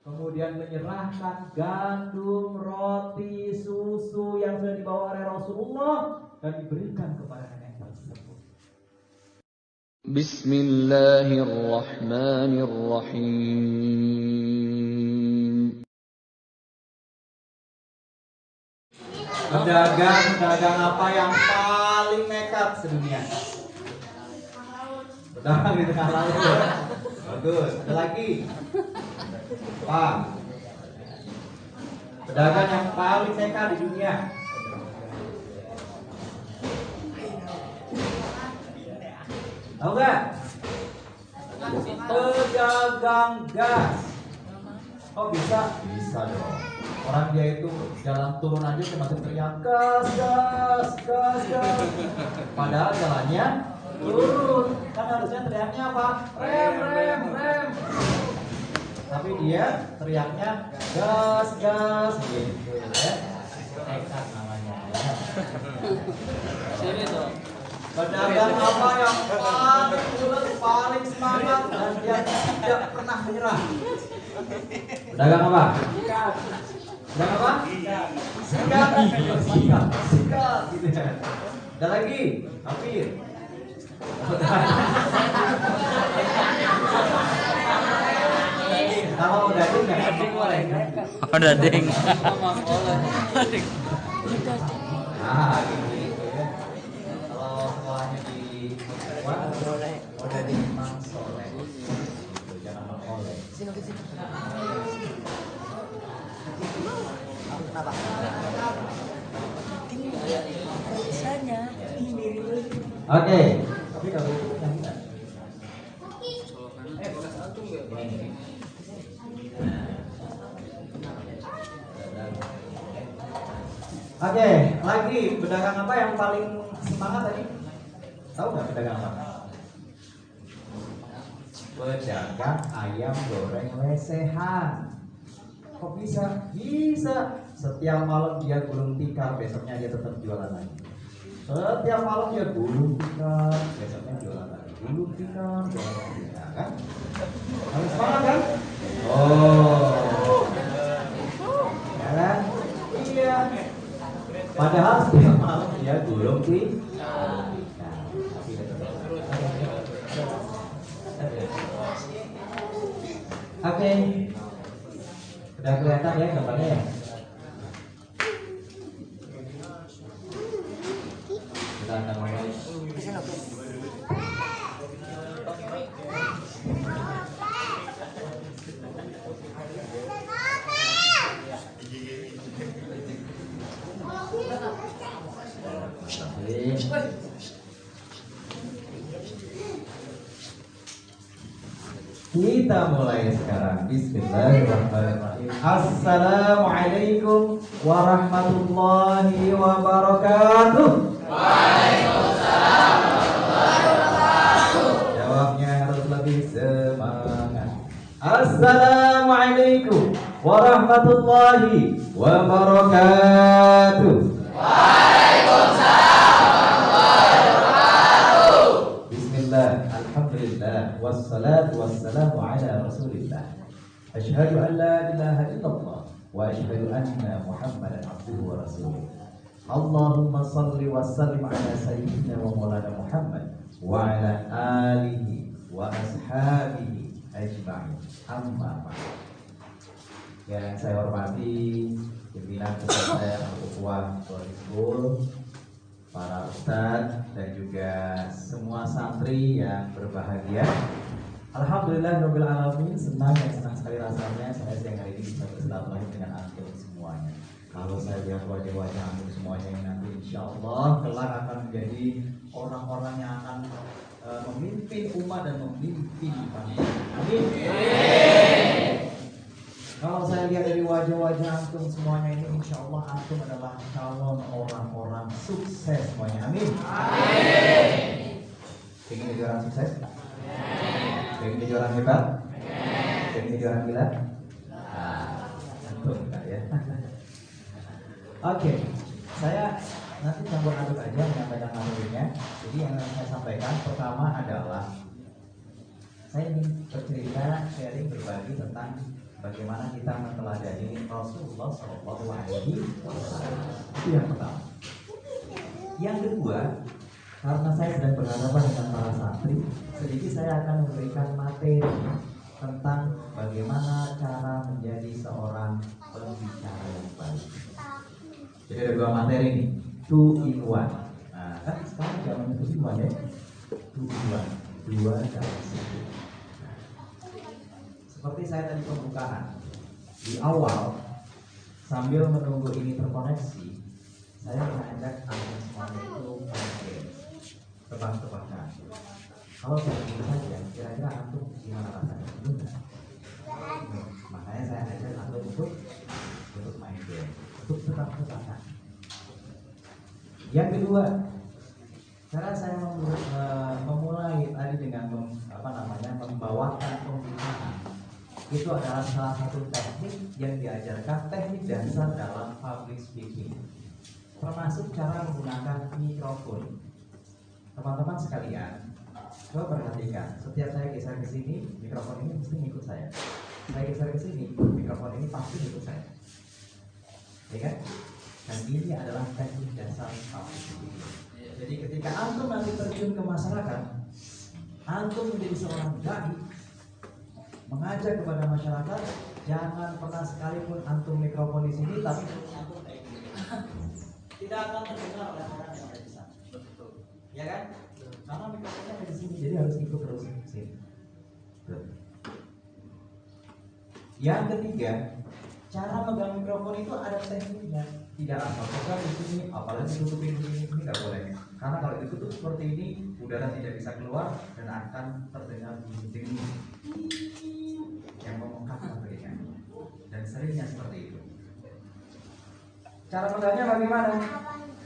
kemudian menyerahkan gandum, roti, susu yang sudah dibawa oleh Rasulullah dan diberikan kepada nenek tersebut. Bismillahirrahmanirrahim. Pedagang apa yang paling nekat sedunia? Pedagang di tengah laut. Bagus. Ada lagi? Pak. Pedagang yang paling nekat di dunia. Tahu nggak? Pedagang gas. Oh bisa? Bisa dong. Orang dia itu jalan turun aja cuma teriak gas, gas, gas, gas. Padahal jalannya turun. Kan harusnya teriaknya apa? Rem, rem, rem. Tapi dia teriaknya gas, gas gitu ya. Nekat namanya ya. Sini tuh. Pedagang apa yang paling bulat, paling semangat dan dia tidak pernah menyerah? Pedagang apa? Pedagang apa? Sikat, sikat, sikat gitu ya. Ada lagi? Hafir. Kalau udah ding nggak ada boleh. Ada ding. Nah, gitu ya. Kalau sekolahnya di udah di Mang Soleh. Jangan oleh. Kenapa? Oke. Tapi kalau itu yang kita. Oke, lagi pedagang apa yang paling semangat tadi? Tahu nggak pedagang apa? Pedagang ayam goreng lesehan. Kok bisa? Bisa. Setiap malam dia gulung tikar, besoknya dia tetap jualan lagi. Setiap malam dia gulung tikar, besoknya jualan lagi. Gulung tikar, jualan lagi. Ya, kan? Harus semangat kan? Oh. Ya kan? Iya. Padahal setiap malam dia gulung tikar. Oke. Udah kelihatan ya gambarnya ya? Kita akan mulai. Kita mulai sekarang. Bismillahirrahmanirrahim. Assalamualaikum warahmatullahi wabarakatuh. Waalaikumsalam warahmatullahi wabarakatuh. Jawabnya harus lebih semangat. Assalamualaikum warahmatullahi wabarakatuh. Waalaikumsalam warahmatullahi wabarakatuh. Bismillah, alhamdulillah, wassalatu wassalamu ala rasulillah. Asyhadu an la ilaha illallah wa asyhadu anna Muhammadan abduhu wa rasuluh. Allahumma salli wa sallim ala sayyidina wa maulana Muhammad wa ala alihi wa ashabihi ajma'in. Amma ba'd. Yang saya hormati pimpinan pusat saya Al-Ukhwah School, para ustadz dan juga semua santri yang berbahagia. Alhamdulillahirabbil alamin, senang sekali rasanya saya siang hari ini bisa bersilaturahmi dengan antum semuanya. Kalau saya lihat wajah-wajah antum semuanya yang nanti insya Allah kelak akan menjadi orang-orang yang akan memimpin umat dan memimpin bangsa. Amin. Kalau saya lihat dari wajah-wajah antum semuanya ini, insya Allah antum adalah calon orang-orang sukses semuanya. Amin. Amin. Ingin jadi orang sukses? Ingin jadi orang hebat? Ingin jadi orang gila? Antum enggak ya? Oke, saya nanti campur aduk aja menyampaikan materinya. Jadi yang saya sampaikan pertama adalah saya ingin bercerita, sharing, berbagi tentang bagaimana kita meneladani Rasulullah Shallallahu Alaihi Wasallam. Itu yang pertama. Yang kedua, karena saya sedang berhadapan dengan para santri, sedikit saya akan memberikan materi tentang bagaimana cara menjadi seorang pembicara yang baik. Jadi ada dua materi nih, 2 in 1. Nah, kan sekarang zamannya 2 in 1 ya, 2 in 1, 2 dalam 1. Seperti saya tadi pembukaan di awal, sambil menunggu ini terkoneksi, saya mengajak antum semuanya itu tebak-tebakan. Kalau saya bilang saja, kira-kira antum gimana rasanya? Makanya saya ajak antum untuk main game, untuk tebak-tebakan. Yang kedua, cara saya memulai tadi dengan membawakan pembicaraan, itu adalah salah satu teknik yang diajarkan, teknik dasar dalam public speaking, termasuk cara menggunakan mikrofon. Teman-teman sekalian, coba perhatikan, setiap saya geser ke sini, mikrofon ini mesti ngikut saya. Saya geser ke sini, mikrofon ini pasti ngikut saya. Ya kan? Dan ini adalah teknik dasar public speaking. Jadi ketika antum nanti terjun ke masyarakat, antum menjadi seorang dai, mengajak kepada masyarakat, jangan pernah sekalipun antum mikrofon di sini tapi antum kayak gini. Tidak akan terdengar oleh orang yang ada di sana. Betul. Ya kan? Karena mikrofonnya ada di sini, jadi harus ikut terus ke sini. Yang ketiga, cara megang mikrofon itu ada tekniknya. Tidak asal pegang di sini, apalagi tutupin di sini, ini nggak boleh. Karena kalau ditutup seperti ini, udara tidak bisa keluar dan akan terdengar bunyi dingin yang memengkakkan telinga. Dan seringnya seperti itu. Cara megangnya bagaimana?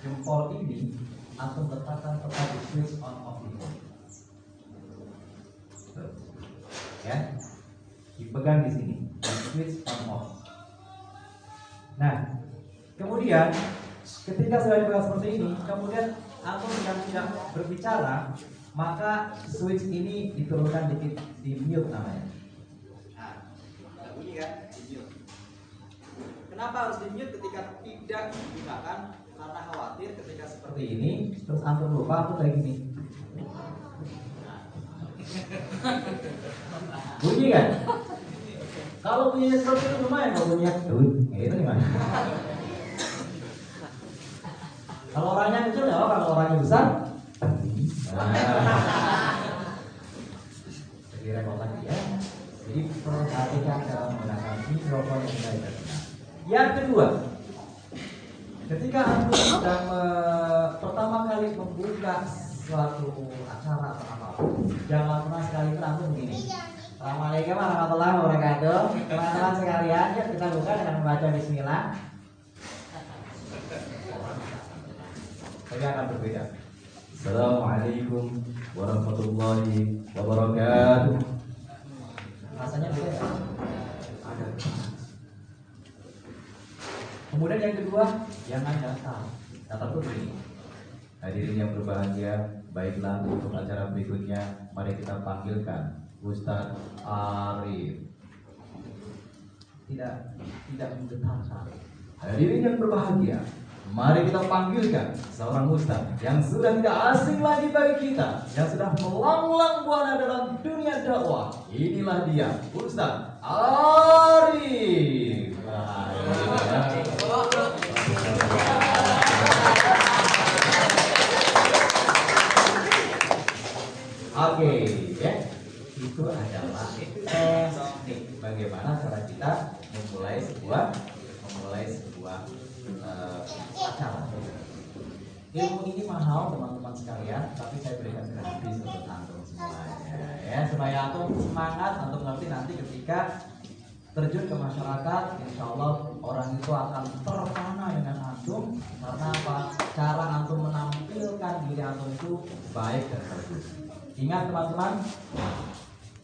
Jempol ini antum letakkan tepat di switch on off itu. Ya, dipegang di sini, di switch on off. Nah, kemudian ketika sudah dipegang seperti ini, kemudian antum yang tidak berbicara, maka switch ini diturunkan dikit, di mute namanya. Nah, bunyi kan? Di mute. Kenapa harus di mute ketika tidak digunakan? Karena khawatir ketika seperti ini, terus antum lupa, antum kayak gini. Bunyi kan? Kalau bunyinya seperti itu lumayan, kalau bunyinya itu gimana? Kalau orangnya kecil nggak apa, kalau orangnya besar, jadi repot lagi ya. Jadi perhatikan dalam menggunakan mikrofon yang baik. Yang kedua, ketika antum sedang pertama kali membuka suatu acara atau apapun, jangan pernah sekali antum begini. Assalamualaikum warahmatullahi wabarakatuh. Teman-teman sekalian, yuk kita buka dengan membaca Bismillah. Saya akan berbeda. Assalamualaikum warahmatullahi wabarakatuh. Rasanya beda ya? Ada. Kemudian yang kedua, jangan datar. Datar itu begini. Hadirin yang berbahagia, baiklah untuk acara berikutnya, mari kita panggilkan Ustaz Arif. Tidak menggetarkan. Hadirin yang berbahagia, mari kita panggilkan seorang ustaz yang sudah tidak asing lagi bagi kita, yang sudah melanglang buana dalam dunia dakwah. Inilah dia, Ustaz Arif. Oke, ya. Itu adalah teknik bagaimana cara kita memulai sebuah acara. Ilmu ini mahal teman-teman sekalian, tapi saya berikan gratis untuk antum semuanya, ya, supaya antum semangat, antum ngerti nanti ketika terjun ke masyarakat, insya Allah orang itu akan terpana dengan antum. Karena apa? Cara antum menampilkan diri antum itu baik dan bagus. Ingat teman-teman,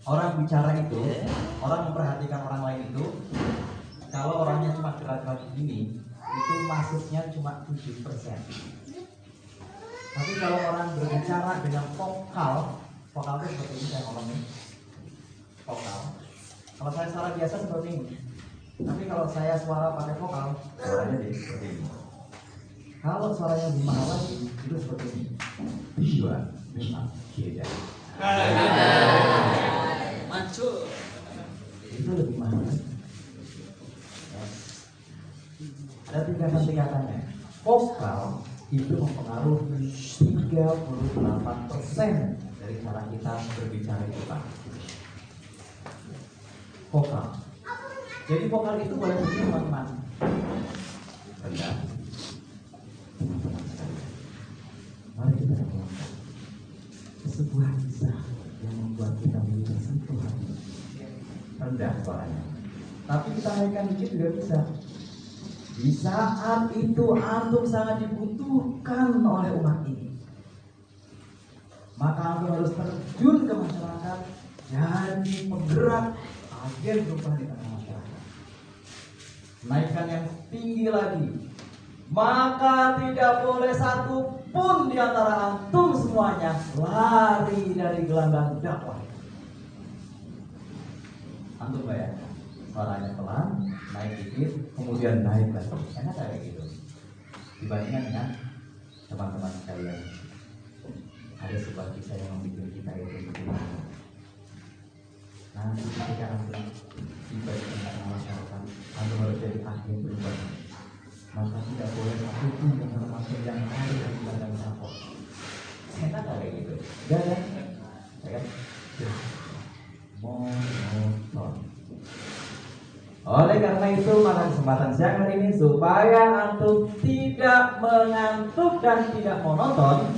orang bicara itu, orang memperhatikan orang lain itu, kalau orangnya cuma gerak-gerak gini, itu masuknya cuma 7%. Tapi kalau orang berbicara dengan vokal itu seperti ini, saya ngomong nih, vokal. Kalau saya secara biasa seperti ini, Tapi kalau saya suara pakai vokal, suaranya jadi seperti ini. Kalau suaranya lebih mahal lagi, itu seperti ini. Dua, lima, beda. Mancul. Itu lebih mahal. Ada tingkatan-tingkatannya. Vokal itu mempengaruhi 38% dari cara kita berbicara itu, Pak. Vokal. Jadi vokal itu boleh begini, teman-teman. Rendah. Mari kita lakukan sebuah kisah yang membuat kita menjadi tersentuh hati. Rendah suaranya. Tapi kita naikkan dikit juga bisa. Di saat itu antum sangat dibutuhkan oleh umat ini. Maka antum harus terjun ke masyarakat, jadi penggerak agen perubahan di tengah masyarakat. Naikkan yang tinggi lagi. Maka tidak boleh satu pun di antara antum semuanya lari dari gelanggang dakwah. Antum bayangkan, suaranya pelan, naik dikit, kemudian naik lagi. Enak kayak gitu. Dibandingkan dengan teman-teman sekalian, ada sebuah kisah yang membuat kita itu bagaimana. Nanti ketika antum tiba di tengah masyarakat, antum harus jadi agen perubahan. Maka tidak boleh satu pun yang termasuk yang ada di belakang kapok. Enak kayak gitu. Gak ada, ya kan? Monoton. Oleh karena itu, maka kesempatan siang hari ini supaya antum tidak mengantuk dan tidak monoton,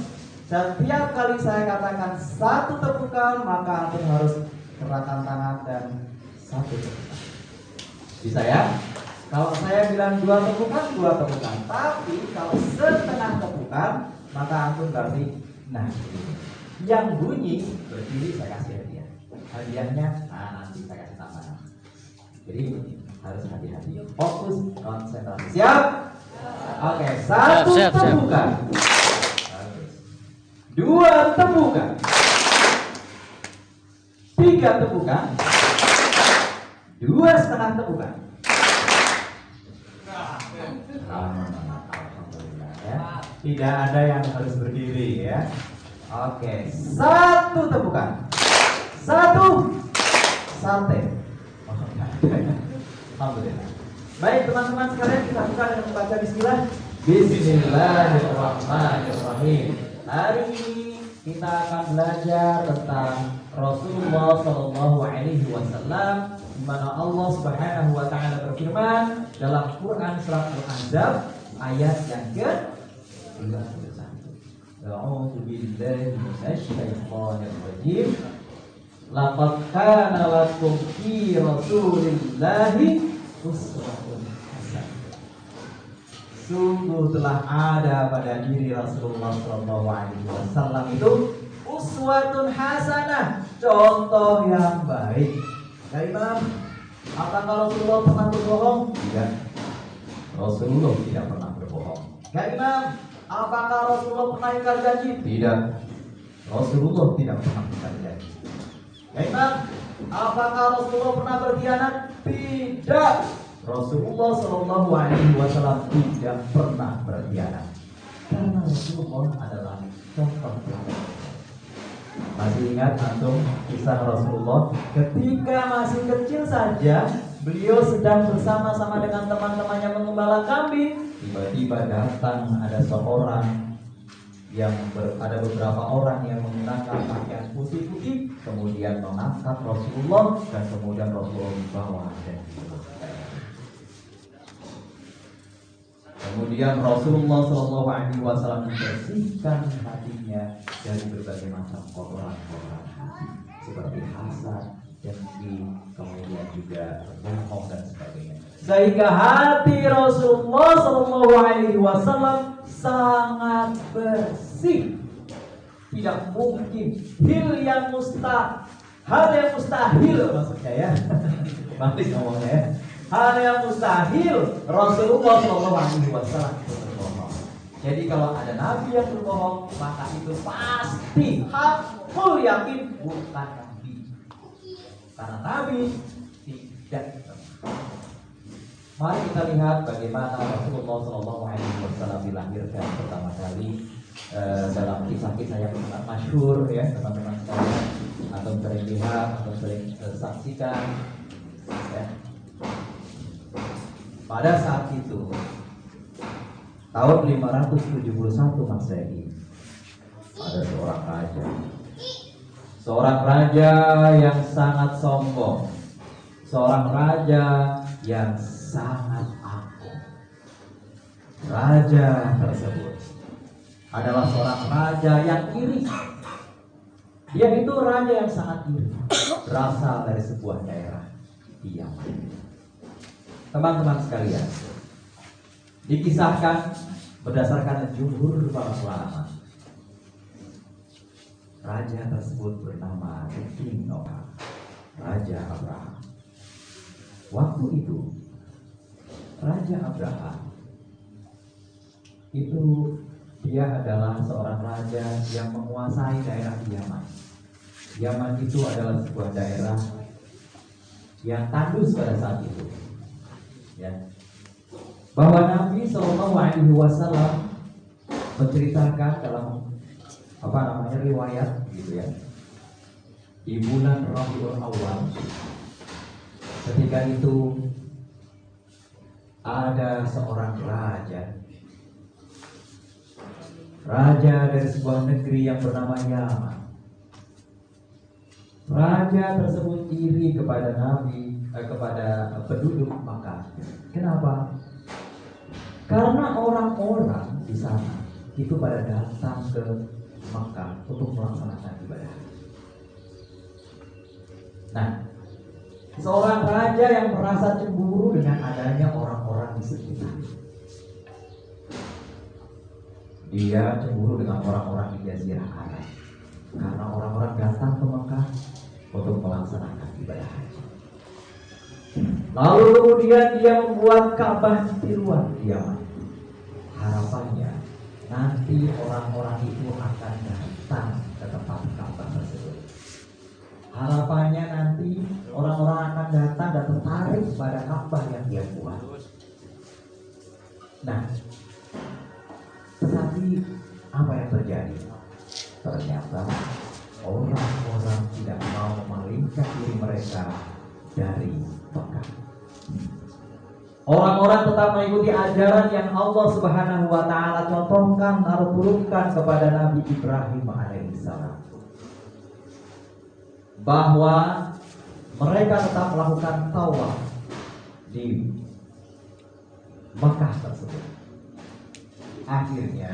setiap kali saya katakan satu tepukan, maka antum harus gerakan tangan dan satu tepukan. Bisa ya? Kalau saya bilang dua tepukan. Tapi kalau setengah tepukan, maka antum berarti nah yang bunyi berdiri saya kasih hadiah. Hadiahnya nanti saya kasih tambahan. Jadi harus hati-hati. Fokus, konsentrasi. Siap? Oke, satu tepukan. Dua tepukan. Tiga tepukan. Dua setengah tepukan. Alhamdulillah ya. Tidak ada yang harus berdiri ya. Oke, satu tepukan. Satu sate. Alhamdulillah. Baik teman-teman sekalian, kita buka dengan membaca bismillah. Bismillahirrahmanirrahim. Hari ini kita akan belajar tentang Rasulullah Shallallahu Alaihi Wasallam, di mana Allah Subhanahu Wa Taala berfirman dalam Quran surat Al-Ahzab ayat yang ke-31. A'udzu billahi minasy syaithanir rajim. Laqad kana lakum fi Rasulillahi uswatun hasanah. Sungguh telah ada pada diri Rasulullah Shallallahu Alaihi Wasallam itu uswatun hasanah, contoh yang baik. Ya Imam, apakah Rasulullah pernah berbohong? Tidak. Rasulullah tidak pernah berbohong. Ya Imam, apakah Rasulullah pernah ingkar janji? Tidak. Rasulullah tidak pernah ingkar janji. Ya Imam, apakah Rasulullah pernah berkhianat? Tidak. Rasulullah Shallallahu Alaihi Wasallam tidak pernah berkhianat. Karena Rasulullah adalah contoh teladan. Masih ingat antum kisah Rasulullah ketika masih kecil saja, beliau sedang bersama-sama dengan teman-temannya mengembala kambing. Tiba-tiba datang ada ada beberapa orang yang menggunakan pakaian putih-putih, kemudian mengangkat Rasulullah dan kemudian Rasulullah dibawa dan kemudian Rasulullah Shallallahu Alaihi Wasallam membersihkan hatinya dari berbagai macam kotoran-kotoran hati seperti hasad, dengki, kemudian juga bohong dan sebagainya. Sehingga hati Rasulullah Shallallahu Alaihi Wasallam sangat bersih. Tidak mungkin hal yang mustahil maksudnya ya. Balik ngomongnya ya. Hal yang mustahil Rasulullah SAW berbohong. Jadi kalau ada nabi yang berbohong, maka itu pasti hakul yakin bukan nabi. Karena nabi tidak berbohong. Mari kita lihat bagaimana Rasulullah SAW dilahirkan pertama kali dalam kisah-kisah yang sangat masyhur ya teman-teman sekalian, atau sering lihat atau sering saksikan ya. Pada saat itu tahun 571 Masehi ada seorang raja yang sangat sombong, seorang raja yang sangat agung. Raja tersebut adalah seorang raja yang iri. Dia itu raja yang sangat iri, berasal dari sebuah daerah di Yaman. Teman-teman sekalian, dikisahkan berdasarkan jumhur para ulama, raja tersebut bernama King Noah, Raja Abraham. Waktu itu Raja Abraham itu dia adalah seorang raja yang menguasai daerah Yaman. Yaman itu adalah sebuah daerah yang tandus pada saat itu. Ya. Bahwa Nabi SAW menceritakan dalam riwayat gitu ya, di bulan Rabiul Awal, ketika itu ada seorang raja dari sebuah negeri yang bernama Yaman. Raja tersebut iri kepada kepada penduduk Makkah. Kenapa? Karena orang-orang di sana itu pada datang ke Makkah untuk melaksanakan ibadah. Nah, seorang raja yang merasa cemburu dengan adanya orang-orang di sekitar. Dia cemburu dengan orang-orang di Jazirah Arab karena orang-orang datang ke Makkah untuk melaksanakan ibadah haji. Lalu kemudian dia membuat Ka'bah di luar Yaman. Harapannya nanti orang-orang itu akan datang ke tempat Ka'bah tersebut. Harapannya nanti orang-orang akan datang dan tertarik pada Ka'bah yang dia buat. Nah, tetapi apa yang terjadi? Ternyata orang-orang tidak mau memalingkan diri mereka dari Mekah. Orang-orang tetap mengikuti ajaran yang Allah Subhanahu wa Ta'ala contohkan atau turunkan kepada Nabi Ibrahim alaihissalam, bahwa mereka tetap melakukan tawaf di Mekah tersebut. Akhirnya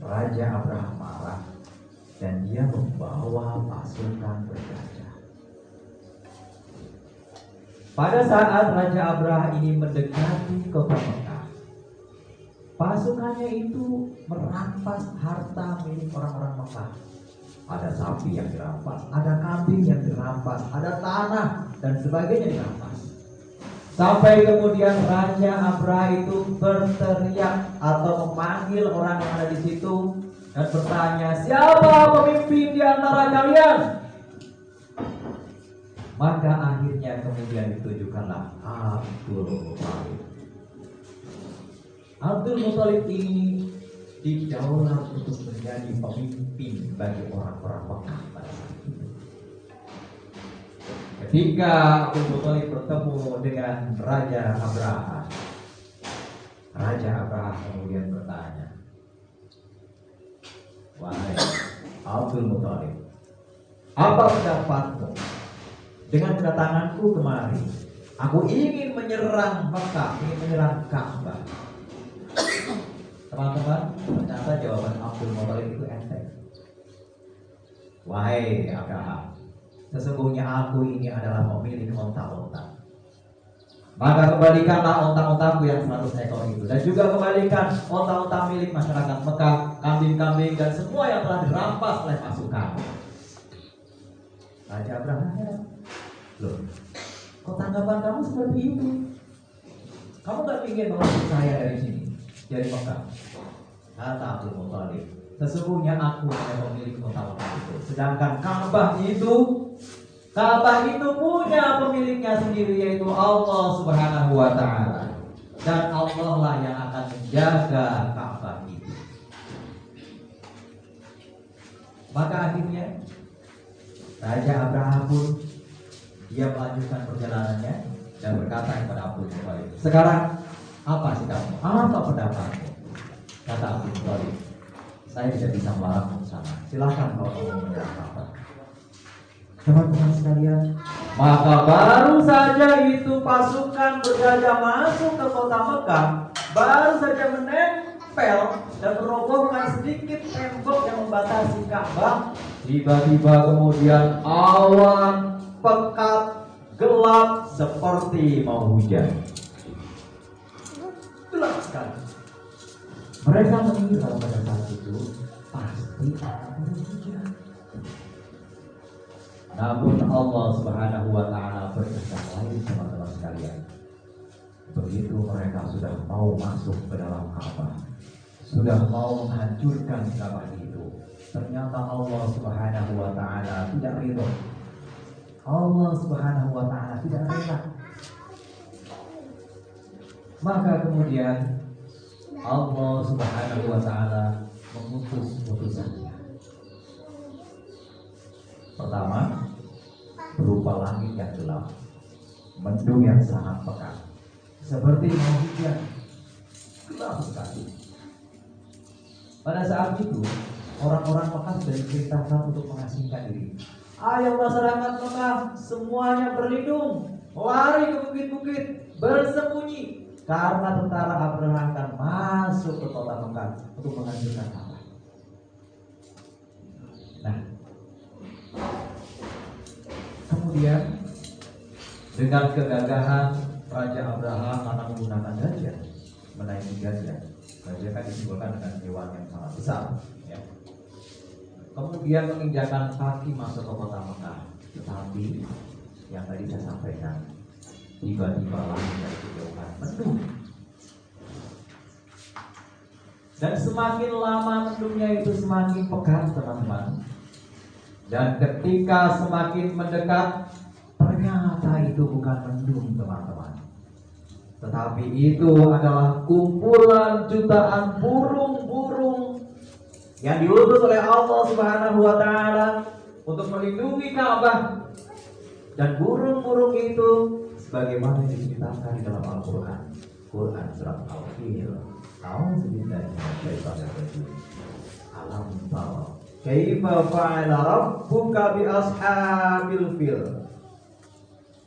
Raja Abraham marah dan dia membawa pasukan bergajah. Pada saat Raja Abraham ini mendekati kota Mekah, pasukannya itu merampas harta milik orang-orang Mekah. Ada sapi yang dirampas, ada kambing yang dirampas, ada tanah dan sebagainya dirampas. Sampai kemudian Raja Abraham itu berteriak atau memanggil orang yang ada di situ dan bertanya, siapa pemimpin di antara kalian? Maka akhirnya kemudian ditunjukkanlah Abdul Muthalib. Abdul Muthalib ini didaulat untuk menjadi pemimpin bagi orang-orang Mekah pada saat itu. Ketika Abdul Muthalib bertemu dengan Raja Abraham, Raja Abraham kemudian bertanya, wahai Abdul Muthalib, apa pendapatmu dengan kedatanganku kemari? Aku ingin menyerang Mekah, ingin menyerang Ka'bah. Teman-teman, ternyata jawaban Abdul Muthalib itu enteng. Wahai Abraham, sesungguhnya aku ini adalah pemilik onta-onta. Maka kembalikanlah onta-ontaku yang 100 ekor itu, dan juga kembalikan onta-onta milik masyarakat Mekah, kambing-kambing dan semua yang telah dirampas oleh pasukan. Raja Abraham, loh, kok tanggapan kamu seperti itu? Kamu gak ingin mengusir saya dari sini, dari Mekah? Kata Abdul Muthalib, sesungguhnya aku hanya pemilik onta-onta itu, sedangkan Ka'bah itu Ka'bah itu punya pemiliknya sendiri, yaitu Allah Subhanahu wa Ta'ala. Dan Allah lah yang akan menjaga Ka'bah itu. Maka akhirnya Raja Abraham pun dia melanjutkan perjalanannya dan berkata kepada Abdul Muthalib, sekarang apa sikapmu? Apa pendapatmu? Kata Abdul Muthalib, saya tidak bisa melarang sana. Silakan kalau kamu menyerang Ka'bah. Teman-teman sekalian, maka baru saja itu pasukan bergajah masuk ke kota Mekah, baru saja menempel dan merobohkan sedikit tembok yang membatasi Ka'bah. Tiba-tiba kemudian awan pekat gelap seperti mau hujan. Gelap sekali. Mereka mengira pada saat itu pasti akan hujan. Namun Allah Subhanahu wa Ta'ala berkehendak lain, teman-teman sekalian. Begitu mereka sudah mau masuk ke dalam Ka'bah, sudah mau menghancurkan Ka'bah itu, ternyata Allah Subhanahu wa Ta'ala tidak ridho. Allah Subhanahu wa Ta'ala tidak rela. Maka kemudian Allah Subhanahu wa Ta'ala mengutus putusannya. Pertama, berupa langit yang gelap, mendung yang sangat pekat, seperti mau hujan, gelap sekali. Pada saat itu, orang-orang Mekah sudah diperintahkan untuk mengasingkan diri. Ayo masyarakat Mekah, semuanya berlindung, lari ke bukit-bukit, bersembunyi, karena tentara Abraham akan masuk ke kota Mekah untuk menghancurkan Ka'bah. Nah, kemudian dengan kegagahan Raja Abraham karena menggunakan gajah, menaiki gajah. Gajah kan disimbolkan dengan hewan yang sangat besar, ya. Kemudian menginjakan kaki masuk ke kota Mekah. Tetapi yang tadi saya sampaikan, tiba-tiba langit dari kejauhan mendung. Dan semakin lama mendungnya itu semakin pekat, teman-teman. Dan ketika semakin mendekat, ternyata itu bukan mendung, teman-teman. Tetapi itu adalah kumpulan jutaan burung-burung yang diutus oleh Allah Subhanahu wa Ta'ala untuk melindungi Ka'bah. Dan burung-burung itu sebagaimana diceritakan di dalam Al-Quran, Quran surat Al-Fil. A'udzubillahi minasyaitonir rajim. Alam tara kaifa fa'ala rabbuka bi ashabil fil.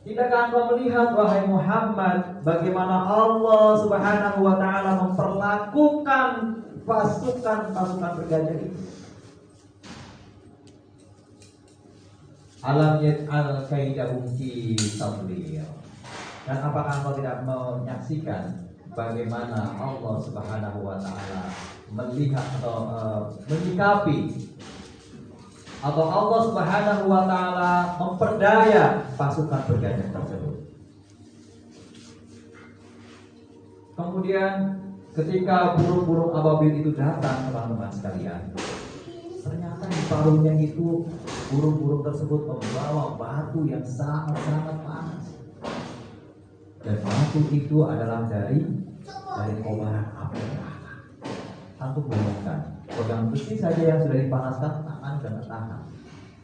Tidakkah engkau melihat, wahai Muhammad, bagaimana Allah Subhanahu wa Ta'ala memperlakukan pasukan bergajah itu? Alam yaj'al kaidahum fi tadlil. Dan apakah engkau tidak menyaksikan bagaimana Allah Subhanahu wa Ta'ala melihat atau menyikapi, atau Allah Subhanahu wa Ta'ala memperdaya pasukan bergajah tersebut. Kemudian ketika burung-burung ababil itu datang, teman-teman sekalian, ternyata di paruhnya itu burung-burung tersebut membawa batu yang sangat-sangat panas. Dan batu itu adalah dari kobaran api neraka. Antum bayangkan, pegang besi saja yang sudah dipanaskan, tangan dan tangan.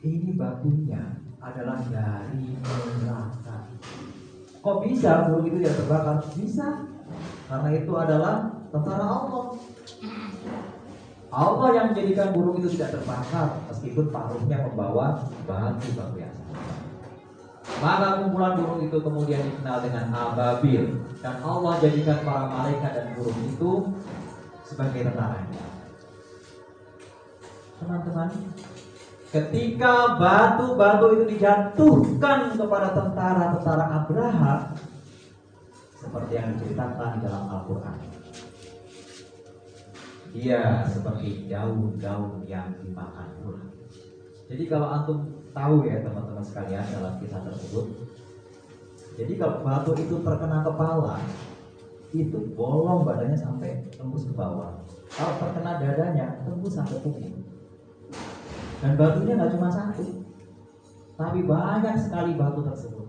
Ini batunya adalah dari neraka. Kok bisa burung itu tidak terbakar? Bisa, karena itu adalah tentara Allah. Allah yang menjadikan burung itu tidak terbakar meskipun paruhnya membawa batu yang sama. Maka kumpulan burung itu kemudian dikenal dengan ababil, dan Allah jadikan para malaikat dan burung itu sebagai tentaranya. Teman-teman, ketika batu-batu itu dijatuhkan kepada tentara-tentara Abraha, seperti yang diceritakan di dalam Al-Quran, dia seperti daun-daun yang dimakan ular. Jadi kalau antum tahu ya teman-teman sekalian dalam kisah tersebut, jadi kalau batu itu terkena kepala, itu bolong badannya sampai tembus ke bawah. Kalau terkena dadanya, tembus sampai kuping. Dan batunya nggak cuma satu, tapi banyak sekali batu tersebut.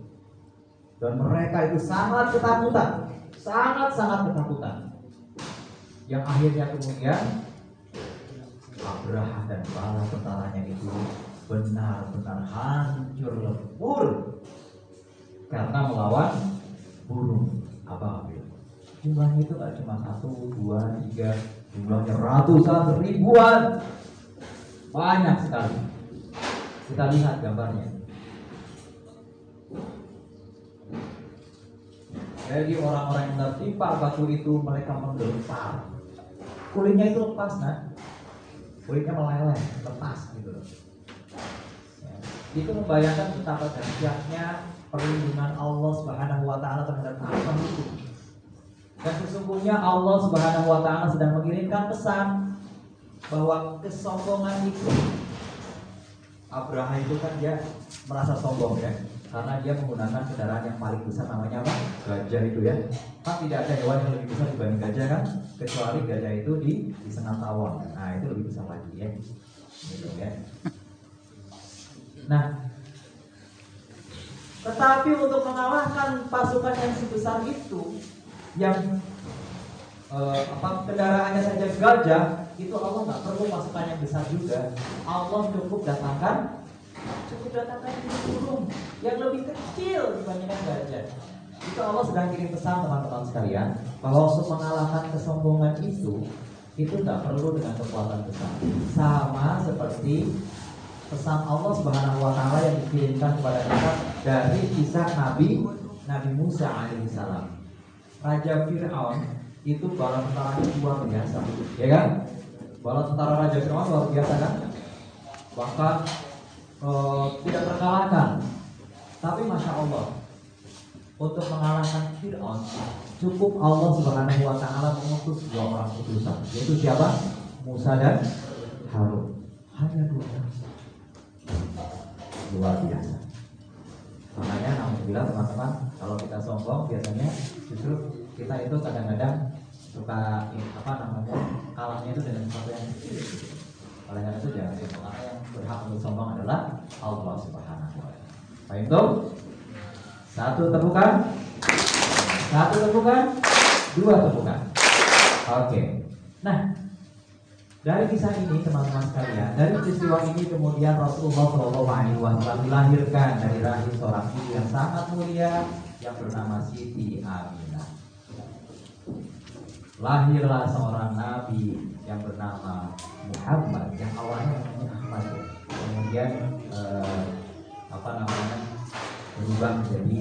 Dan mereka itu sangat ketakutan, sangat ketakutan. Yang akhirnya kemudian Abraha dan bala tentaranya itu benar-benar hancur lebur karena melawan burung ababil. Jumlahnya itu gak cuma 1, 2, 3, jumlahnya ratusan, ribuan, banyak sekali. Kita lihat gambarnya. Jadi orang-orang yang tertimpa batu itu mereka menggelepar. Kulitnya itu lepas, nah. Kulitnya meleleh, lepas gitu loh. Ya. Itu membayangkan betapa dahsyatnya perlindungan Allah Subhanahu wa taala terhadap asam itu. Dan sesungguhnya Allah Subhanahu wa taala sedang mengirimkan pesan bahwa kesombongan itu, Abraha itu kan dia merasa sombong ya, karena dia menggunakan kendaraan yang paling besar, namanya apa? Gajah itu ya. Kan tidak ada hewan yang lebih besar dibanding gajah kan, kecuali gajah itu di Sengat Tawon. Nah itu lebih besar lagi ya, gitu ya. Nah, tetapi untuk mengalahkan pasukan yang sebesar itu, yang kendaraannya saja gajah, itu Allah nggak perlu pasukan yang besar juga. Allah cukup datangkan burung yang lebih kecil dibandingkan gajah. Itu Allah sedang kirim pesan teman-teman sekalian bahwa untuk mengalahkan kesombongan itu tidak perlu dengan kekuatan besar. Sama seperti pesan Allah Subhanahu wa taala yang dikirimkan kepada kita dari kisah Nabi Musa alaihissalam. Raja Fir'aun itu bala tentaranya luar biasa, ya kan? Bala tentara Raja Fir'aun luar biasa kan? Bahkan tidak terkalahkan. Tapi masya Allah, untuk mengalahkan Fir'aun cukup Allah Subhanahu wa taala mengutus 2 orang utusan, yaitu siapa? Musa dan Harun. Hanya 2 orang. Luar biasa. Makanya alhamdulillah teman-teman, kalau kita sombong biasanya justru kita itu kadang-kadang suka kalahnya itu dengan sesuatu yang kecil. Oleh karena itu jangan sombong, karena yang berhak untuk sombong adalah Allah Subhanahu wa taala. Baik itu, 1 tepukan, 1 tepukan, 2 tepukan. Oke. Nah, dari kisah ini teman-teman sekalian, dari peristiwa ini kemudian Rasulullah SAW dilahirkan dari rahim seorang ibu yang sangat mulia yang bernama Siti Aminah. Lahirlah seorang nabi yang bernama Muhammad, yang awalnya namanya Ahmad, kemudian berubah menjadi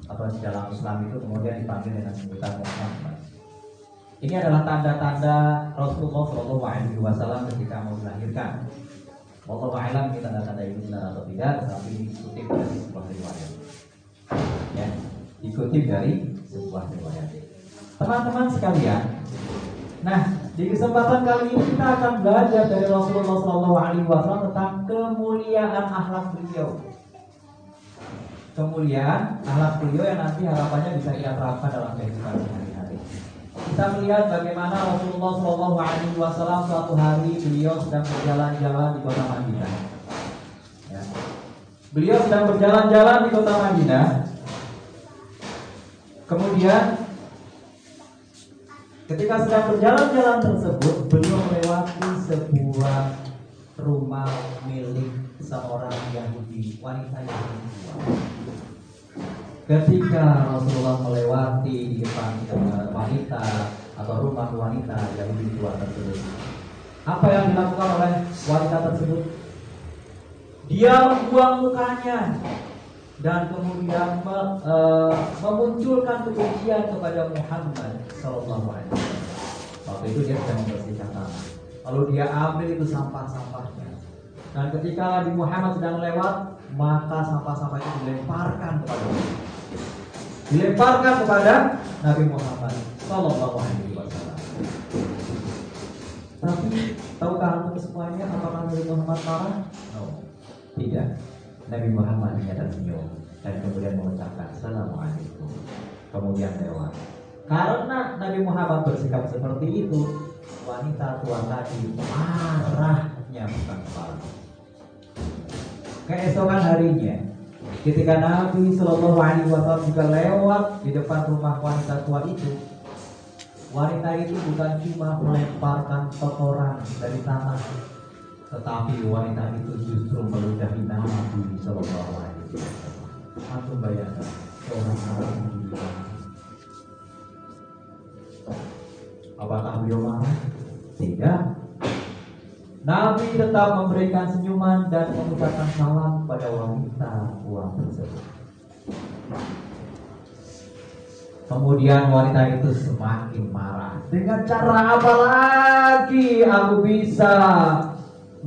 di dalam Islam itu kemudian dipanggil dengan sebutan Muhammad. Ini adalah tanda-tanda Rasulullah SAW ketika mau dilahirkan. Wallahu a'lam ini tanda-tanda itu benar atau tidak, tetapi dikutip dari sebuah riwayat. Ya, dikutip dari sebuah riwayat. Teman-teman sekalian, nah di kesempatan kali ini kita akan belajar dari Rasulullah SAW tentang kemuliaan akhlak beliau. Kemuliaan akhlak beliau yang nanti harapannya bisa kita terapkan dalam kehidupan sehari-hari. Kita melihat bagaimana Rasulullah SAW suatu hari beliau sedang berjalan-jalan di kota Madinah. Ya. Beliau sedang berjalan-jalan di kota Madinah. Kemudian ketika sedang berjalan-jalan tersebut, beliau melewati sebuah rumah milik seorang Yahudi, wanita Yahudi. Ketika Rasulullah melewati di depan wanita atau rumah wanita Yahudi tua tersebut, apa yang dilakukan oleh wanita tersebut? Dia membuang mukanya dan kemudian memunculkan kebencian kepada Muhammad Sallallahu Alaihi Wasallam. Waktu itu dia sedang membersihkan tanah, lalu dia ambil itu sampah-sampahnya. Dan ketika Nabi Muhammad sedang lewat, maka sampah-sampah itu dilemparkan kepada Nabi Muhammad Sallallahu Alaihi Wasallam. Tapi tahukah antum semuanya apakah Nabi Muhammad marah? No, tidak. Nabi Muhammad hanya tersenyum dan kemudian mengucapkan Assalamualaikum, kemudian lewat. Karena Nabi Muhammad bersikap seperti itu, wanita tua tadi marahnya bukan kepala. Keesokan harinya, ketika Nabi Shallallahu Alaihi Wasallam juga lewat di depan rumah wanita tua itu, wanita itu bukan cuma melemparkan kotoran dari tanah, tetapi wanita itu justru meludahi Nabi Shallallahu Alaihi Wasallam. Aku bayangkan seorang Nabi, apakah beliau marah? Tidak. Nabi tetap memberikan senyuman dan mengucapkan salam pada wanita tua tersebut. Kemudian wanita itu semakin marah. Dengan cara apa lagi aku bisa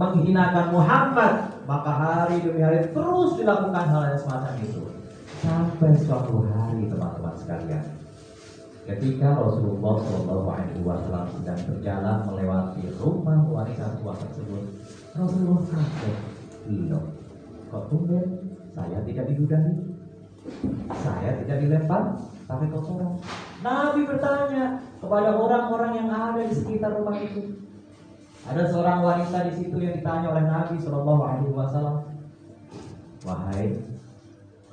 menghinakan Muhammad? Maka hari demi hari terus dilakukan hal yang semacam itu. Sampai suatu hari teman-teman sekalian, ketika Rasulullah SAW sedang berjalan melewati rumah wanita tua tersebut, Rasulullah kaget. Loh, kok tumben saya tidak diludahi, saya tidak dilempar pakai kotoran. Nabi bertanya kepada orang-orang yang ada di sekitar rumah itu. Ada seorang wanita di situ yang ditanya oleh Nabi SAW, wahai,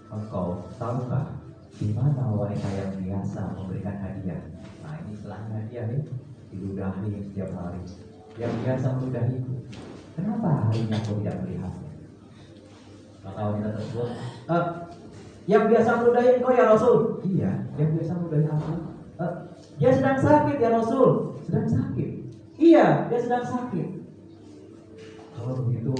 engkau tahukah di mana wanita yang biasa memberikan hadiah? Nah, ini istilahnya hadiah nih, diludahi setiap hari. Yang biasa meludahiku. Kenapa hari ini aku tidak melihatnya? Maka wanita tersebut, yang biasa meludahi engkau ya Rasul? Iya, yang biasa meludahi aku. Dia sedang sakit ya Rasul? Sedang sakit. Iya, dia sedang sakit. Kalau begitu,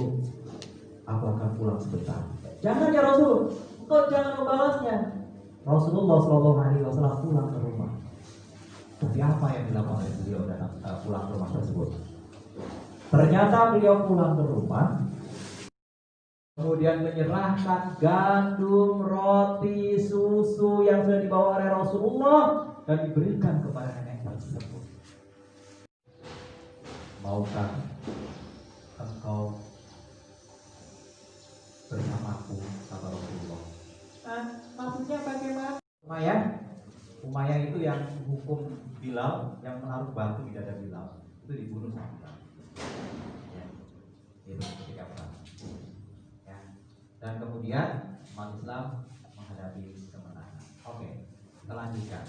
aku akan pulang sebentar. Jangan ya Rasul, engkau jangan membalasnya. Rasulullah SAW pulang ke rumah. Tapi apa yang dilakukan oleh beliau datang pulang ke rumah tersebut? Ternyata beliau pulang ke rumah, kemudian menyerahkan gandum, roti, susu yang sudah dibawa oleh Rasulullah dan diberikan kepada nenek tersebut. Maukah engkau bersamaku, kata Rasulullah? Maksudnya bagaimana? Umayyah itu yang hukum Bilal, yang menaruh batu di dada Bilal, itu dibunuh sama Bilal. Ya, itu ketika perang. Ya. Dan kemudian umat Islam menghadapi kemenangan. Oke, kita lanjutkan.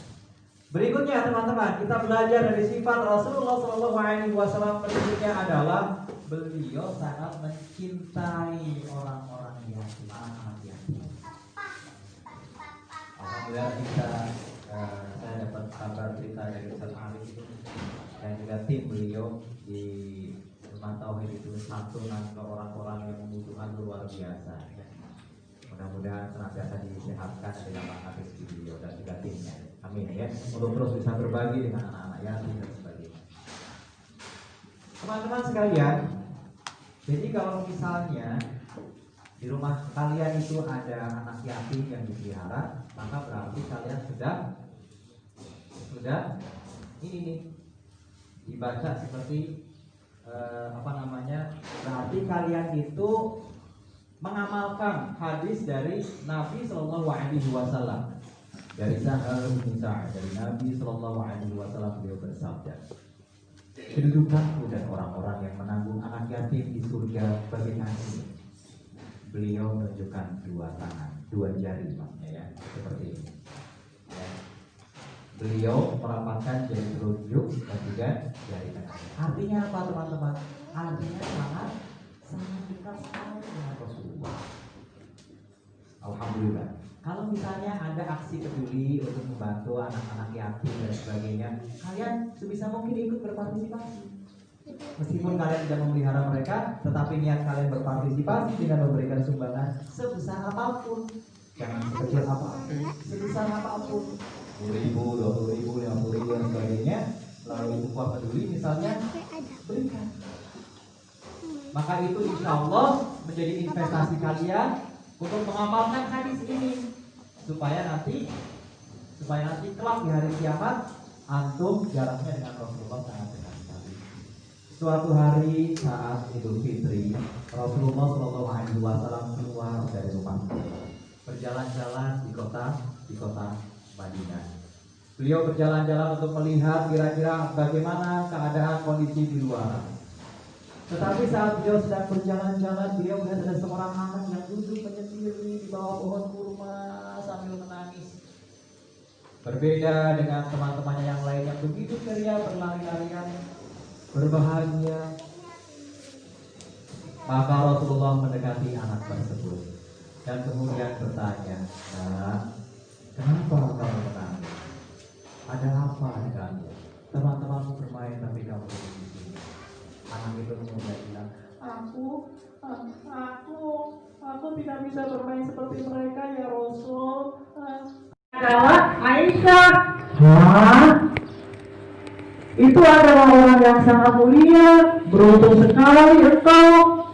Berikutnya teman-teman, kita belajar dari sifat Rasulullah SAW. Berikutnya adalah beliau sangat mencintai orang-orang yatim, anak-anak yatim. Alhamdulillah saya dapat kabar cerita dari Ustaz Arif itu dan juga tim beliau di rumah tauhid itu santunan ke orang-orang yang membutuhkan luar biasa. Mudah-mudahan senantiasa disehatkan dalam hati beliau dan juga timnya. Amin ya. Untuk terus bisa berbagi dengan anak-anak yatim dan sebagainya. Teman-teman sekalian, jadi kalau misalnya di rumah kalian itu ada anak yatim yang dipelihara, maka berarti kalian sudah ini nih dibaca seperti berarti kalian itu mengamalkan hadis dari Nabi Shallallahu Alaihi Wasallam. Dari Sahal bin Sa'ad, dari Nabi Shallallahu Alaihi Wasallam, beliau bersabda, kedudukanku dan orang-orang yang menanggung anak yatim di surga bagaikan ini. Beliau menunjukkan dua tangan, dua jari maksudnya ya, seperti ini. Ya. Beliau merapatkan jari telunjuk dan juga jari tengah. Artinya apa teman-teman? Artinya sangat dekat sekali dengan Rasulullah. Alhamdulillah. Kalau misalnya ada aksi peduli untuk membantu anak-anak yatim dan sebagainya, kalian sebisa mungkin ikut berpartisipasi. Meskipun kalian tidak memelihara mereka, tetapi niat kalian berpartisipasi dengan memberikan sumbangan sebesar apapun, jangan sekecil apapun, sebesar apapun, 10.000, 20.000, 50.000 dan sebagainya, melalui upah peduli misalnya, berikan. Maka itu insya Allah menjadi investasi kalian untuk mengamalkan hadis ini, supaya nanti kelak di hari kiamat antum jaraknya dengan Rasulullah sangat dekat. Suatu hari saat Idul Fitri, Rasulullah SAW keluar dari rumah, berjalan-jalan di kota Madinah. Beliau berjalan-jalan untuk melihat kira-kira bagaimana keadaan kondisi di luar. Tetapi saat beliau sedang berjalan-jalan, beliau melihat ada seorang anak yang duduk menyendiri di bawah pohon kurma sambil menangis. Berbeda dengan teman-temannya yang lain yang begitu ceria, berlari-larian, berbahagia. Maka Rasulullah mendekati anak tersebut dan kemudian bertanya, "Nah, kenapa kamu menangis? Ada apa denganmu? Teman-temanmu bermain tapi kamu di sini." Anak itu kemudian bilang, aku tidak bisa bermain seperti mereka ya Rasul. Adalah Aisyah. Hah? Itu adalah orang yang sangat mulia. Beruntung sekali engkau.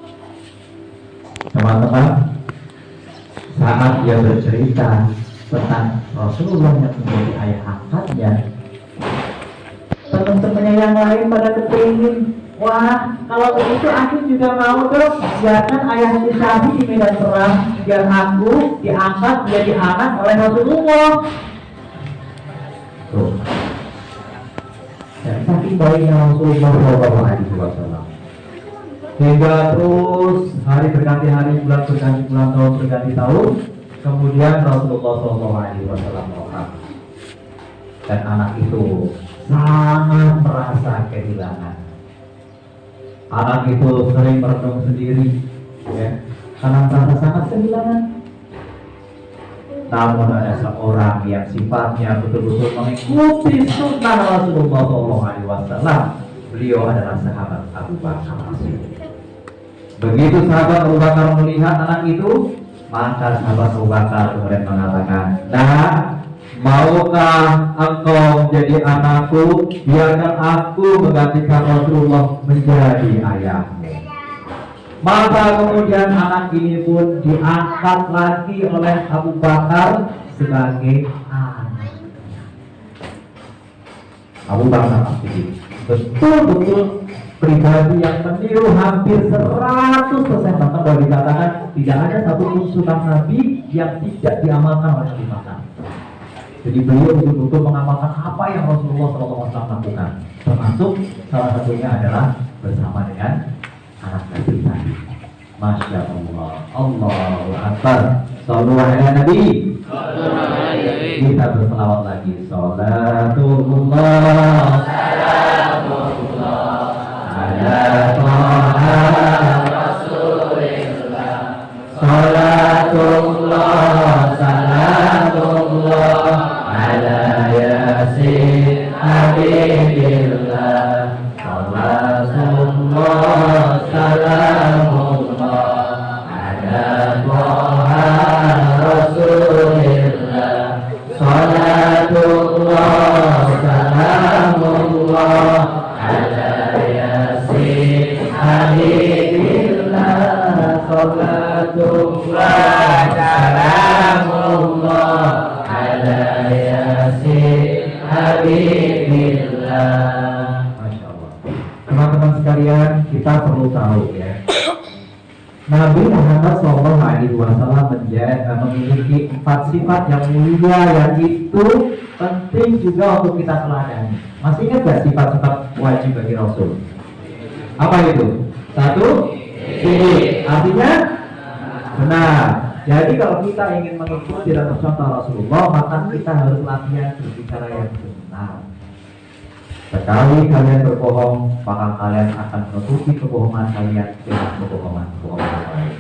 Teman-teman, saat dia bercerita tentang Rasulullah yang menjadi ayah angkatnya, teman-temannya yang lain pada kepingin, wah, kalau begitu aku juga mau dong biarkan ayah Syafi di medan perang, biar aku diangkat menjadi anak oleh Rasulullah. Tuh. Dan saking baiknya Rasulullah SAW, hingga terus hari berganti hari, bulan berganti bulan, tahun berganti tahun, kemudian Rasulullah SAW wafat. Dan anak itu sangat merasa kehilangan. Anak itu sering merenung sendiri, ya, karena merasa sangat kehilangan. Namun ada seorang yang sifatnya betul-betul mengikuti sunnah Rasulullah SAW. Beliau adalah sahabat Abu Bakar. Begitu sahabat Abu Bakar melihat anak itu, maka sahabat Abu Bakar kemudian mengatakan, "Nah, maukah engkau menjadi anakku? Biarkan aku menggantikan Rasulullah menjadi ayahmu." Maka kemudian anak ini pun diangkat lagi oleh Abu Bakar sebagai anak. Abu Bakar betul-betul pribadi yang meniru hampir 100%. Bahkan boleh dikatakan tidak ada satupun sunnah Nabi yang tidak diamalkan oleh Abu Bakar. Jadi beliau betul-betul mengamalkan apa yang Rasulullah SAW lakukan, termasuk salah satunya adalah bersama dengan anak kecil tadi. Masya Allah, Allahu Akbar. Sallu ala Nabi. Kita berselawat lagi. Salatullah, salamullah ala Taha Rasulillah. Salatullah, salamullah ala Yasin Habibillah. Salatullah, salamullah ala Taha Rasulillah. Salatullah, salamullah ala Yasin Habibillah. Salatullah, salamullah ala Yasin Habibillah. Teman-teman sekalian, kita perlu tahu ya, Nabi Muhammad SAW memiliki 4 sifat yang mulia yang itu penting juga untuk kita teladani. Masih ingat gak sifat-sifat wajib bagi Rasul? Apa itu? 1, sidik. Artinya benar. Jadi kalau kita ingin mengikuti dan mencontoh Rasulullah, maka kita harus latihan berbicara yang benar. Sekali kalian berbohong, maka kalian akan menutupi kebohongan kalian dengan kebohongan lain.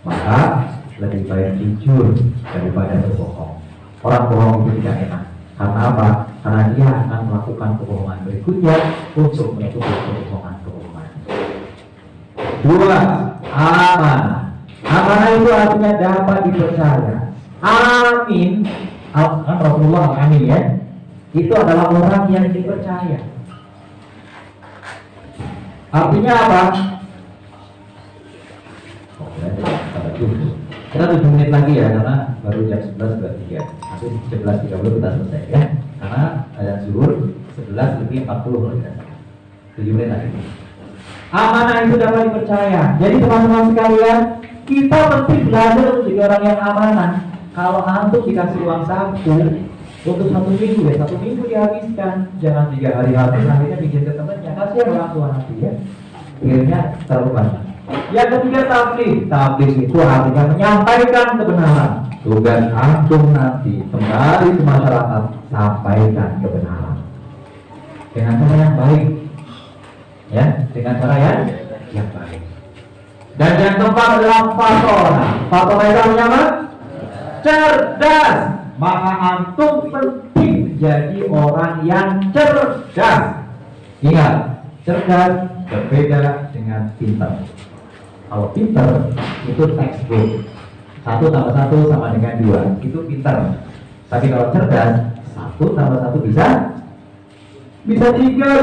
Maka lebih baik jujur daripada berbohong. Orang bohong itu tidak enak. Karena apa? Karena dia akan melakukan kebohongan berikutnya untuk menutupi kebohongan. 2, amanah. Amanah itu artinya dapat dipercaya. Amin. Kan Rasulullah amin ya. Itu adalah orang yang dipercaya. Artinya apa? Kita 7 menit lagi ya, karena baru jam 11.23. Nanti 11.30 kita selesai ya. Karena ada zuhur 11.40 ya. 7 menit lagi. Amanah itu dapat dipercaya. Jadi teman-teman sekalian, kita penting belajar untuk jadi orang yang amanah. Kalau antum dikasih uang saku untuk 1 minggu ya, 1 minggu dihabiskan. Jangan 3 hari habis, akhirnya bikin ke temannya. Kasihan orang tua nanti ya. Akhirnya terlalu banyak. Yang ketiga tabligh. Tabligh itu artinya menyampaikan kebenaran. Tugas antum nanti kembali ke masyarakat, sampaikan kebenaran dengan cara yang baik, ya, dengan cara yang baik. Dan yang keempat adalah fatona. Fatona itu artinya apa? Cerdas. Maka antum penting jadi orang yang cerdas. Ingat, cerdas berbeda dengan pintar. Kalau pintar itu textbook, 1 tambah 1 sama dengan 2, itu pintar. Tapi kalau cerdas, 1 tambah 1 bisa 3,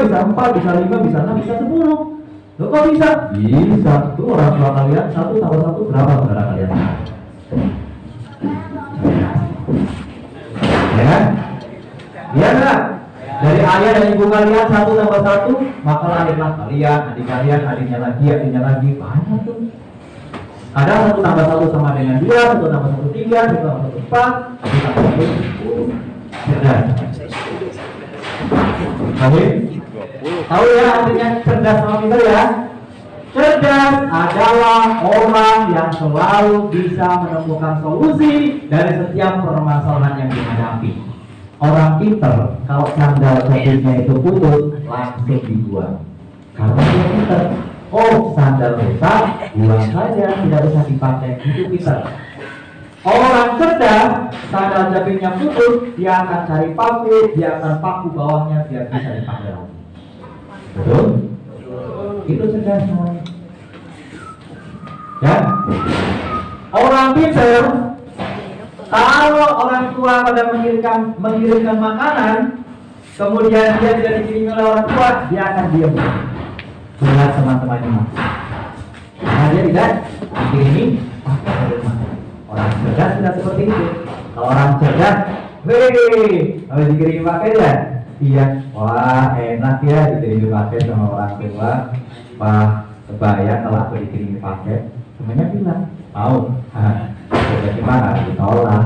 bisa 4, bisa 5, bisa 6, bisa 10. Loh, kok bisa? Bisa. Itu orang tua kalian 1 tambah 1 berapa saudara kalian? Ya kan? Iya enggak? Dari ayah dan ibu kalian 1 tambah 1, maka lahirlah kalian, adik kalian, adiknya lagi, banyak tuh. Ada 1 tambah 1 sama dengan 2, 1 tambah 1 3, 1 tambah 1 4, 1 tambah 1 10. Cerdas. Tahu ya artinya cerdas sama pintar ya? Cerdas adalah orang yang selalu bisa menemukan solusi dari setiap permasalahan yang dihadapi. Orang pintar, kalau sandal jepitnya itu putus, langsung dibuang. Karena dia pintar. Oh, sandal rusak, buang saja, tidak usah dipakai. Itu pintar. Orang cerdas, sandal jepitnya putus, dia akan cari paku, dia akan paku bawahnya biar bisa dipakai lagi. Betul? Itu cerdas namanya. Ya. Orang pintar, kalau orang tua pada mengirimkan makanan, kemudian dia tidak dikirimi oleh orang tua, dia akan diam. Melihat teman-temannya. Karena dia tidak dikirimi pakai dari rumah. Orang cerdas tidak seperti itu. Kalau orang cerdas, kalau dikirimi pakai dia, iya, wah enak ya dikirimi pakai sama orang tua. Wah, kebayang kalau aku dikirimi pakai. Semuanya bilang, mau. Bagaimana ditolak?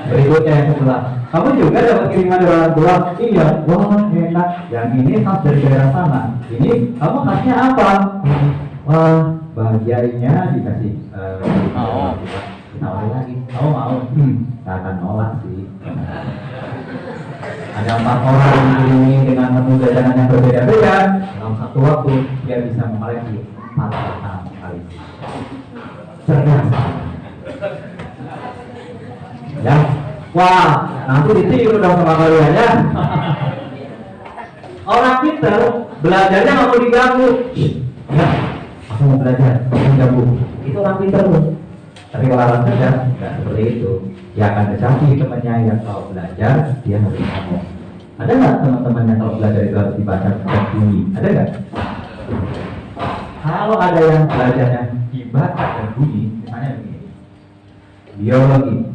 Berikutnya yang sebelah, kamu juga dapat kiriman dari orang tua? Iya, wah enak. Yang ini khas dari daerah sana. Ini kamu khasnya apa? Wah, bahagianya dikasih. Ditawarin lagi. Kamu mau? Gak akan nolak sih. Ada 4 orang yang dikirimi dengan menu jajanan yang berbeda-beda. Dalam satu waktu dia bisa mengoleksi 4 kali. Cerdas. Ya, wah, nanti ditiru dong sama kalian ya. Orang pintar belajarnya nggak mau diganggu. Ya, aku mau belajar, jangan ganggu. Itu orang pintar tuh. Tapi kalau orang cerdas nggak seperti itu. Dia akan decati temannya yang kalau belajar dia harus ngomong. Ada nggak teman-teman yang kalau belajar itu harus dibaca dan bunyi? Ada nggak? Kalau ada yang belajarnya dibaca dan bunyi, misalnya begini.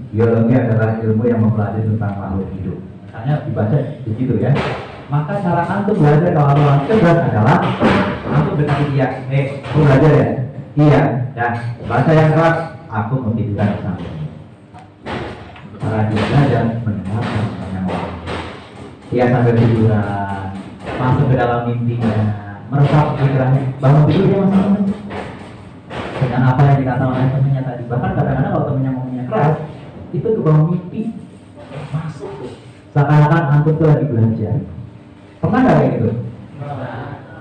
Biologi adalah ilmu yang mempelajari tentang makhluk hidup. Misalnya dibaca begitu ya. Maka cara antum belajar kalau orang cerdas adalah antum berkata iya, aku belajar ya. Iya, ya. Baca yang keras. Aku mau tiduran di samping. Cara dia belajar mendengarkan yang orang. Dia sambil tiduran, masuk ke dalam mimpinya, meresap pikirannya, bangun tidur dia masing-masing. Dengan apa yang dikata oleh temannya tadi. Bahkan kadang-kadang kalau temannya ngomongnya keras, itu ke bawah mimpi masuk tuh. Seakan-akan antum tuh lagi belajar. Pernah nggak kayak gitu?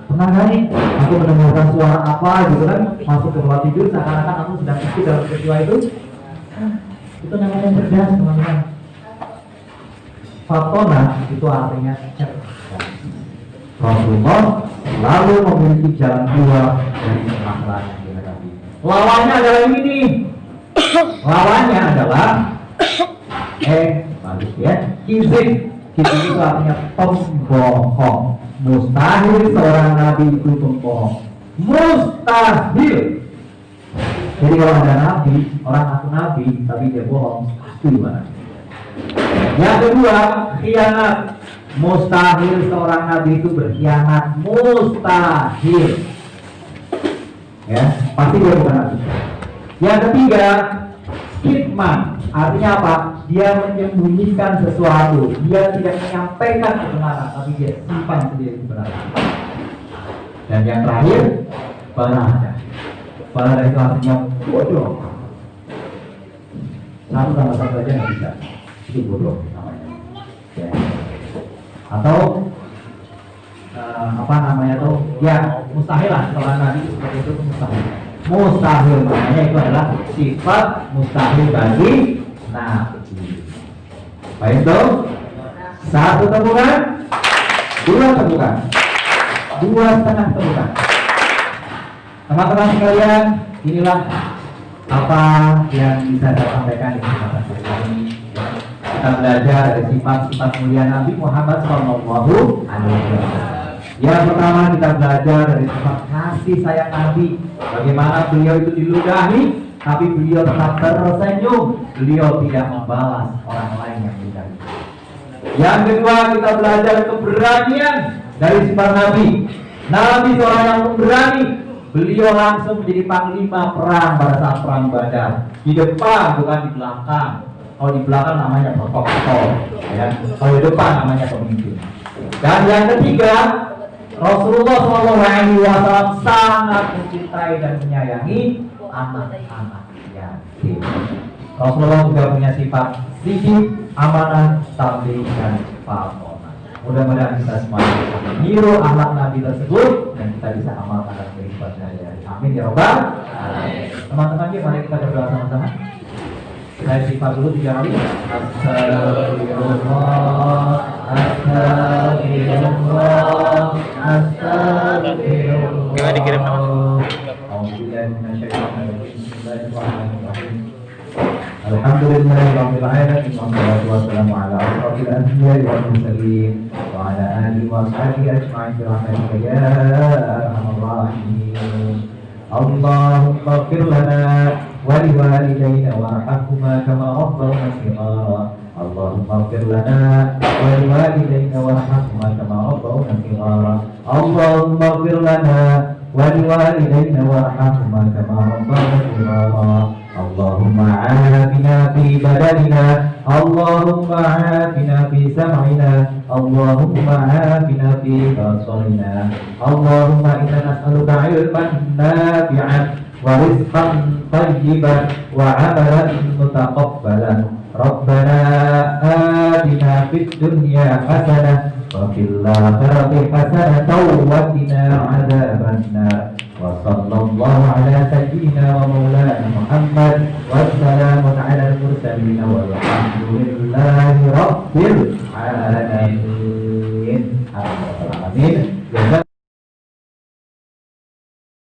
Pernah nggak nih? Aku mendengarkan suara apa gitu kan, masuk ke bawah tidur, seakan-akan aku sedang ikut dalam peristiwa itu. Itu namanya cerdas, teman-teman. Fatona itu artinya cerdas. Rasulullah lalu memiliki jalan keluar dari masalah yang dihadapi. Lawannya adalah ini. Lawannya adalah bagus ya. Kizib. Kizib itu artinya pembohong. Mustahil seorang nabi itu pembohong. Mustahil. Jadi kalau ada nabi, orang ngaku nabi tapi dia bohong, pasti gimana? Yang kedua, khianat. Mustahil seorang nabi itu berkhianat. Mustahil. Ya, pasti dia bukan nabi. Yang ketiga, kitman. Artinya apa? Dia menyembunyikan sesuatu. Dia tidak menyampaikan kebenaran, tapi dia simpan sendiri kebenaran. Dan yang terakhir, barada. Barada itu artinya bodoh. Satu sama satu aja nggak bisa, itu bodoh namanya. Ya. Atau apa namanya tuh? Ya mustahil lah, kalau Nabi seperti itu mustahil. Mustahil maknanya itu adalah sifat mustahil bagi Nabi. Baik tuh, satu temukan, dua temukan, dua setengah temukan. Teman-teman sekalian, inilah apa yang bisa saya sampaikan di kesempatan kali ini. Kita belajar dari sifat-sifat mulia Nabi Muhammad SAW. Yang pertama kita belajar dari sifat kasih sayang Nabi. Bagaimana beliau itu diludahi, tapi beliau tetap tersenyum. Beliau tidak membalas orang lain yang ludahi. Yang kedua kita belajar keberanian dari sifat Nabi. Nabi seorang yang pemberani. Beliau langsung menjadi panglima perang pada saat perang Badar. Di depan bukan di belakang. Kalau di belakang namanya protokol, ya. Kalau di depan namanya pemimpin. Dan yang ketiga, Rasulullah SAW sangat mencintai dan menyayangi anak-anak yatim. Rasulullah juga punya sifat sihir, amanah, tabligh, dan fatonah. Mudah-mudahan kita semua meniru akhlak Nabi tersebut dan kita bisa amalkan dalam kehidupan sehari-hari. Amin ya Rabbal alamin. Teman-teman, mari kita berdoa sama-sama. Saya sifat dulu 3 kali. Astagfirullah, astagfirullah, astagfirullah. Gimana dikirim nama? Alhamdulillahirabbil alamin. Wassalatu wassalamu ala asyrofil anbiya'i wal mursalin wa ala alihi wa sahbihi ajma'in bi rahmatika ya arhamar rahimin. Allahumma ighfir lana wa liwalidayna warhamhuma kama rabbayana shighara. Allahumma ighfir lana wa liwalidayna warhamhuma kama rabbayana shighara. Allahumma ighfir lana wa liwalidayna warhamhuma kama rabbayana shighara. Allahumma afina fi badanina, Allahumma afina fi sam'ina, Allahumma afina fi basarina. Allahumma inna nas'aluka ilman nafi'an wa rizqan tayyiban wa 'amalan mutaqabbalan. Rabbana atina fid dunya hasanah wa fil akhirati hasanatan wa qina 'adzaban nar. وصلى الله على سيدنا ومولانا محمد والسلام على المرسلين والحمد لله رب العالمين.